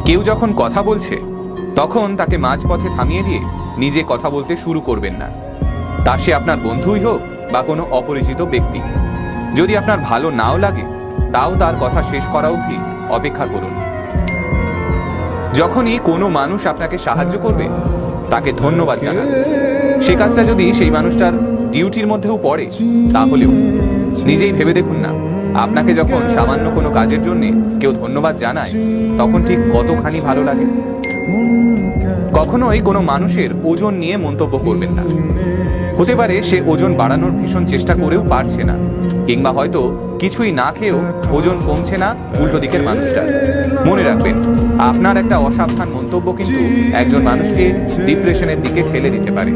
কেউ যখন কথা বলছে তখন তাকে মাঝপথে থামিয়ে দিয়ে নিজে কথা বলতে শুরু করবেন না। তা সে আপনার বন্ধুই হোক বা কোনো অপরিচিত ব্যক্তি। যদি আপনার ভালো নাও লাগে তাও তার কথা শেষ করা অবধি অপেক্ষা করুন। যখনই কোনো মানুষ আপনাকে সাহায্য করবে তাকে ধন্যবাদ জানান। সে কাজটা যদি সেই মানুষটার ডিউটির মধ্যেও পড়ে তাহলেও নিজেই ভেবে দেখুন না, আপনাকে যখন সামান্য কোনো কাজের জন্য কেউ ধন্যবাদ জানায় তখন ঠিক কতখানি ভালো লাগে। কখনোই কোনো মানুষের ওজন নিয়ে মন্তব্য করবেন না। হতে পারে সে ওজন বাড়ানোর ভীষণ চেষ্টা করেও পারছে না, কিংবা হয়তো কিছুই না খেয়েও ওজন কমছে না উল্টো দিকের মানুষটা। মনে রাখবেন, আপনার একটা অসাবধান মন্তব্য কিন্তু একজন মানুষকে ডিপ্রেশনের দিকে ঠেলে দিতে পারে।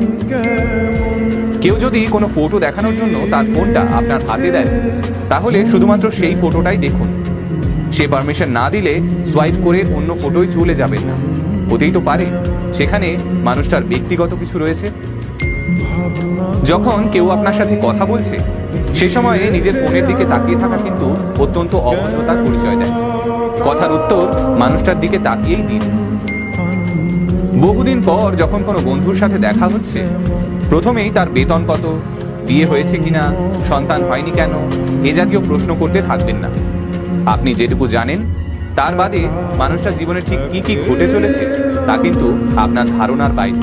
কেউ যদি কোনো ফটো দেখানোর জন্য তার ফোনটা আপনার হাতে দেয় তাহলে শুধুমাত্র সেই ফটোটাই দেখুন। সে পারমিশন না দিলে সোয়াইপ করে অন্য ফটোয় চলে যাবেন না। হতেই তো পারে সেখানে মানুষটার ব্যক্তিগত কিছু রয়েছে। যখন কেউ আপনার সাথে কথা বলছে সেই সময়ে নিজের ফোনের দিকে তাকিয়ে থাকা কিন্তু অত্যন্ত অভদ্রতার পরিচয় দেয়। কথার উত্তর মানুষটার দিকে তাকিয়েই দিন। বহুদিন পর যখন কোনো বন্ধুর সাথে দেখা হচ্ছে প্রথমেই তার বেতন কত, বিয়ে হয়েছে কিনা, সন্তান হয়নি কেন, এ জাতীয় প্রশ্ন করতে থাকবেন না। আপনি যেটুকু জানেন তার বাদে মানুষটার জীবনে ঠিক কি কি ঘটে চলেছে তা কিন্তু আপনার ধারণার বাইরে।